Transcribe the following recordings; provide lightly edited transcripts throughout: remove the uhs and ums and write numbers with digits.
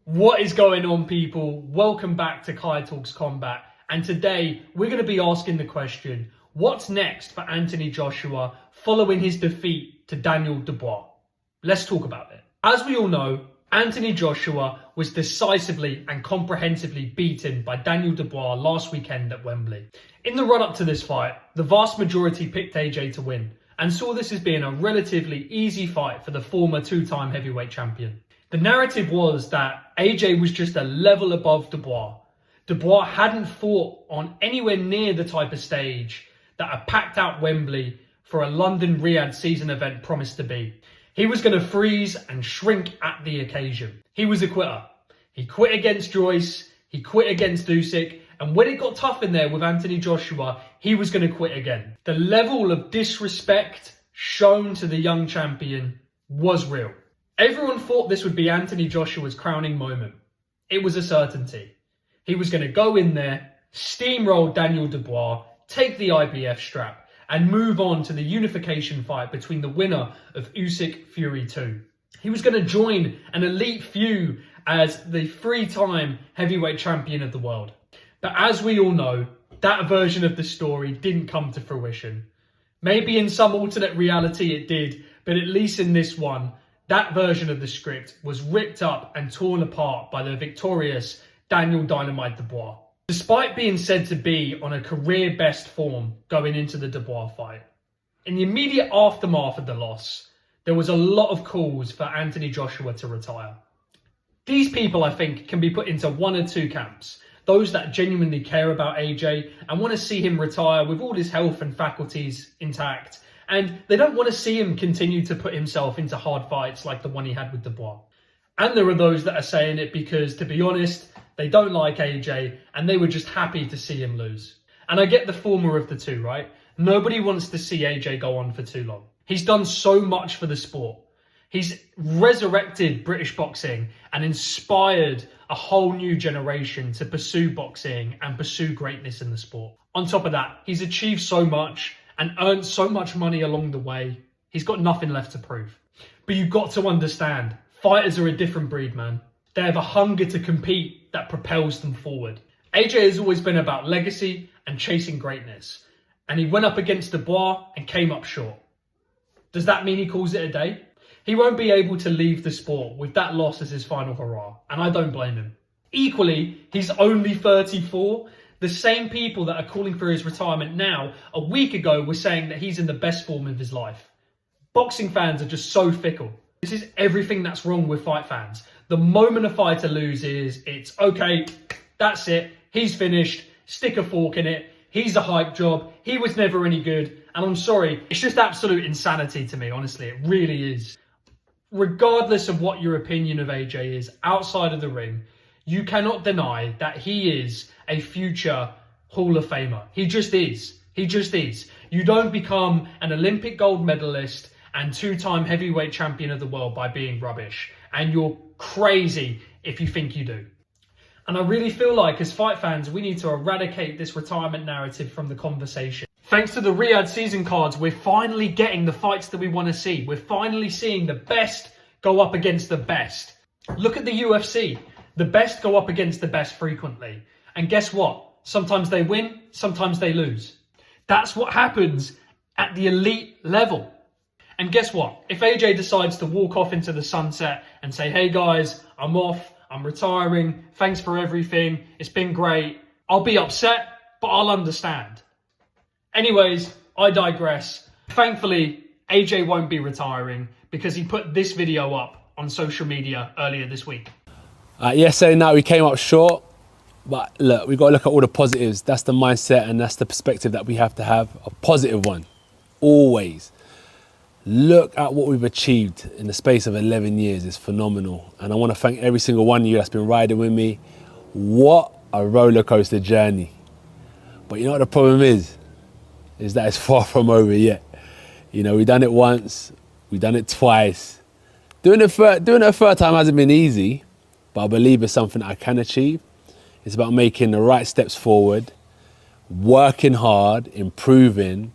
What is going on, people? Welcome back to Kai Talks Combat. And today we're going to be asking the question, what's next for Anthony Joshua following his defeat to Daniel Dubois? Let's talk about it. As we all know, Anthony Joshua was decisively and comprehensively beaten by Daniel Dubois last weekend at Wembley. In the run-up to this fight, the vast majority picked AJ to win and saw this as being a relatively easy fight for the former two-time heavyweight champion. The narrative was that AJ was just a level above Dubois. Dubois hadn't fought on anywhere near the type of stage that a packed-out Wembley for a London Riyadh season event promised to be. He was going to freeze and shrink at the occasion. He was a quitter. He quit against Joyce, he quit against Usyk, and when it got tough in there with Anthony Joshua, he was going to quit again. The level of disrespect shown to the young champion was real. Everyone thought this would be Anthony Joshua's crowning moment. It was a certainty. He was going to go in there, steamroll Daniel Dubois, take the IBF strap, and move on to the unification fight between the winner of Usyk Fury 2. He was going to join an elite few as the three-time heavyweight champion of the world. But as we all know, that version of the story didn't come to fruition. Maybe in some alternate reality it did, but at least in this one, that version of the script was ripped up and torn apart by the victorious Daniel Dynamite Dubois. Despite being said to be on a career best form going into the Dubois fight, in the immediate aftermath of the loss, there was a lot of calls for Anthony Joshua to retire. These people, I think, can be put into one or two camps. Those that genuinely care about AJ and want to see him retire with all his health and faculties intact. And they don't want to see him continue to put himself into hard fights like the one he had with Dubois. And there are those that are saying it because, to be honest, they don't like AJ and they were just happy to see him lose. And I get the former of the two, right? Nobody wants to see AJ go on for too long. He's done so much for the sport. He's resurrected British boxing and inspired a whole new generation to pursue boxing and pursue greatness in the sport. On top of that, he's achieved so much and earned so much money along the way. He's got nothing left to prove. But you've got to understand, fighters are a different breed, man. They have a hunger to compete that propels them forward. AJ has always been about legacy and chasing greatness. And he went up against Dubois and came up short. Does that mean he calls it a day? He won't be able to leave the sport with that loss as his final hurrah, and I don't blame him. Equally, he's only 34. The same people that are calling for his retirement now, a week ago, were saying that he's in the best form of his life. Boxing fans are just so fickle. This is everything that's wrong with fight fans. The moment a fighter loses, it's okay, that's it, he's finished, stick a fork in it, he's a hype job, he was never any good, and I'm sorry, it's just absolute insanity to me, honestly, it really is. Regardless of what your opinion of AJ is outside of the ring, you cannot deny that he is a future Hall of Famer. He just is. He just is. You don't become an Olympic gold medalist and two-time heavyweight champion of the world by being rubbish. And you're crazy if you think you do. And I really feel like as fight fans, we need to eradicate this retirement narrative from the conversation. Thanks to the Riyadh season cards, we're finally getting the fights that we want to see. We're finally seeing the best go up against the best. Look at the UFC. The best go up against the best frequently. And guess what? Sometimes they win, sometimes they lose. That's what happens at the elite level. And guess what? If AJ decides to walk off into the sunset and say, hey guys, I'm off, I'm retiring, thanks for everything, it's been great, I'll be upset, but I'll understand. Anyways, I digress. Thankfully, AJ won't be retiring because he put this video up on social media earlier this week. Yesterday night we came up short, but look, we've got to look at all the positives. That's the mindset and that's the perspective that we have to have, a positive one, always. Look at what we've achieved in the space of 11 years. It's phenomenal. And I want to thank every single one of you that's been riding with me. What a roller coaster journey. But you know what the problem is that it's far from over yet. You know, we've done it once, we've done it twice. Doing it a third time hasn't been easy, but I believe it's something I can achieve. It's about making the right steps forward, working hard, improving,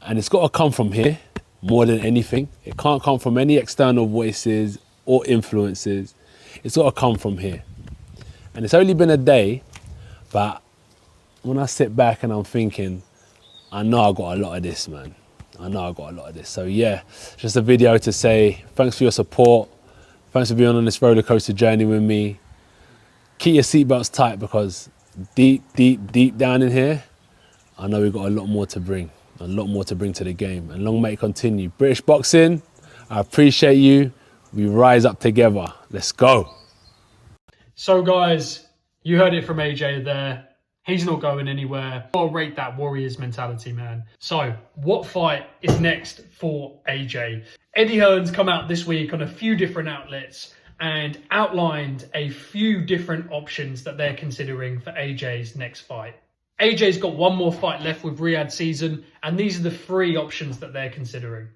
and it's got to come from here more than anything. It can't come from any external voices or influences. It's got to come from here. And it's only been a day, but when I sit back and I'm thinking, I know I got a lot of this, man. I know I got a lot of this. So yeah, just a video to say thanks for your support. Thanks for being on this roller coaster journey with me. Keep your seatbelts tight because deep down in here, I know we've got a lot more to bring. A lot more to bring to the game. And long may it continue. British boxing, I appreciate you. We rise up together. Let's go. So guys, you heard it from AJ there. He's not going anywhere. I'll rate that Warriors mentality, man. So, what fight is next for AJ? Eddie Hearn's come out this week on a few different outlets and outlined a few different options that they're considering for AJ's next fight. AJ's got one more fight left with Riyadh season, and these are the three options that they're considering.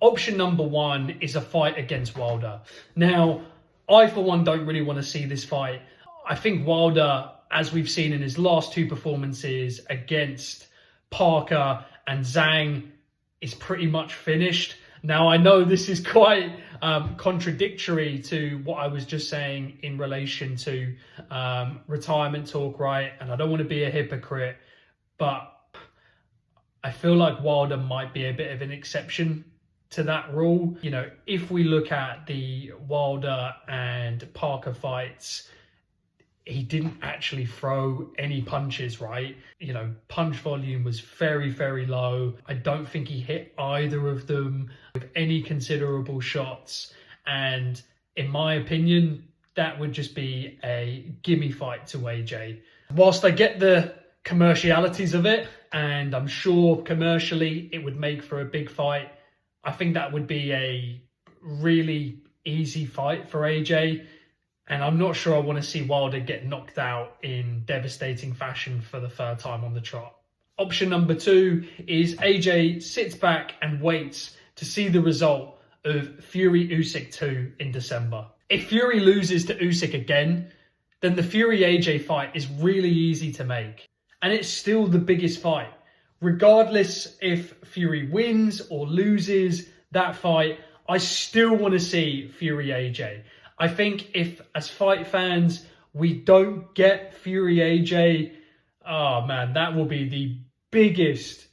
Option number one is a fight against Wilder. Now, I, for one, don't really want to see this fight. I think Wilder, as we've seen in his last two performances against Parker and Zhang, is pretty much finished. Now, I know this is quite contradictory to what I was just saying in relation to retirement talk, right? And I don't want to be a hypocrite, but I feel like Wilder might be a bit of an exception to that rule. You know, if we look at the Wilder and Parker fights, he didn't actually throw any punches, right? You know, punch volume was very, very low. I don't think he hit either of them with any considerable shots. And in my opinion, that would just be a gimme fight to AJ. Whilst I get the commercialities of it, and I'm sure commercially it would make for a big fight, I think that would be a really easy fight for AJ. And I'm not sure I want to see Wilder get knocked out in devastating fashion for the third time on the trot. Option number two is AJ sits back and waits to see the result of Fury-Usyk 2 in December. If Fury loses to Usyk again, then the Fury-AJ fight is really easy to make. And it's still the biggest fight. Regardless if Fury wins or loses that fight, I still want to see Fury-AJ. I think if, as fight fans, we don't get Fury-AJ, oh man, that will be the biggest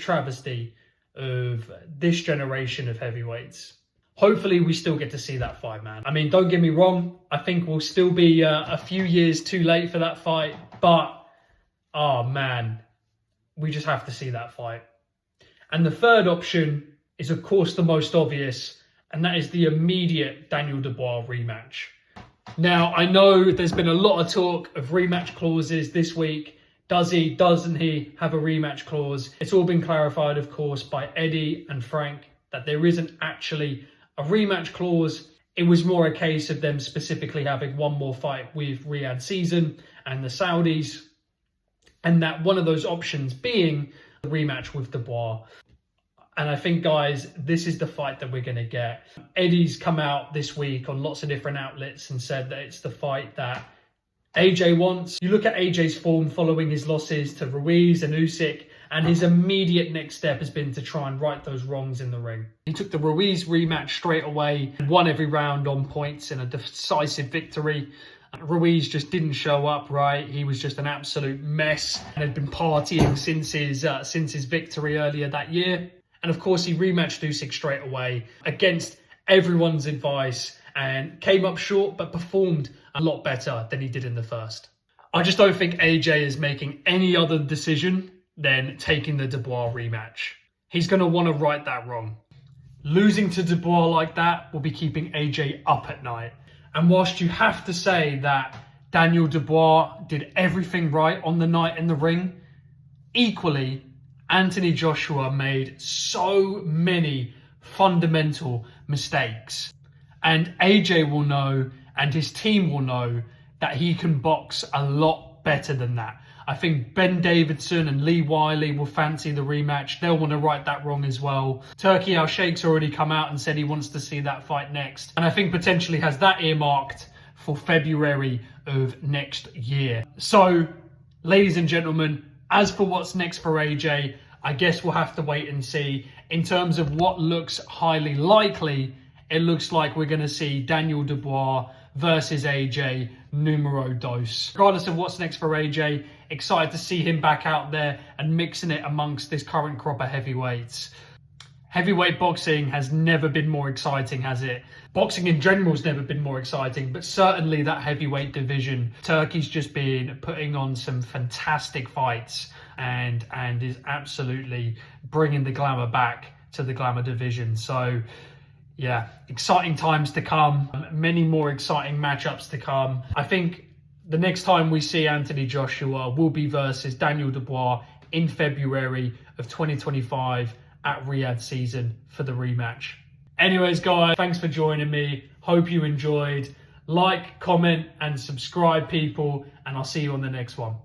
travesty of this generation of heavyweights. Hopefully we still get to see that fight, man. I mean, don't get me wrong, I think we'll still be a few years too late for that fight, but, oh man, we just have to see that fight. And the third option is, of course, the most obvious, and that is the immediate Daniel Dubois rematch. Now, I know there's been a lot of talk of rematch clauses this week. Does he, doesn't he have a rematch clause? It's all been clarified, of course, by Eddie and Frank, that there isn't actually a rematch clause. It was more a case of them specifically having one more fight with Riyadh season and the Saudis, and that one of those options being the rematch with Dubois. And I think, guys, this is the fight that we're going to get. Eddie's come out this week on lots of different outlets and said that it's the fight that AJ wants. You look at AJ's form following his losses to Ruiz and Usyk, and his immediate next step has been to try and right those wrongs in the ring. He took the Ruiz rematch straight away and won every round on points in a decisive victory. Ruiz just didn't show up, right? He was just an absolute mess and had been partying since his victory earlier that year. And of course, he rematched Usyk straight away against everyone's advice and came up short, but performed a lot better than he did in the first. I just don't think AJ is making any other decision than taking the Dubois rematch. He's going to want to right that wrong. Losing to Dubois like that will be keeping AJ up at night. And whilst you have to say that Daniel Dubois did everything right on the night in the ring, equally, Anthony Joshua made so many fundamental mistakes. And AJ will know, and his team will know, that he can box a lot better than that. I think Ben Davidson and Lee Wiley will fancy the rematch. They'll want to right that wrong as well. Turki Al-Sheikh's already come out and said he wants to see that fight next. And I think potentially has that earmarked for February of next year. So, ladies and gentlemen, as for what's next for AJ, I guess we'll have to wait and see. In terms of what looks highly likely, it looks like we're going to see Daniel Dubois versus AJ numero dos. Regardless of what's next for AJ, excited to see him back out there and mixing it amongst this current crop of heavyweights. Heavyweight boxing has never been more exciting, has it? Boxing in general has never been more exciting, but certainly that heavyweight division. Turkey's just been putting on some fantastic fights and is absolutely bringing the glamour back to the glamour division. So yeah, exciting times to come, many more exciting matchups to come. I think the next time we see Anthony Joshua will be versus Daniel Dubois in February of 2025 at Riyadh season for the rematch. Anyways, guys, thanks for joining me. Hope you enjoyed. Like, comment, and subscribe, people, and I'll see you on the next one.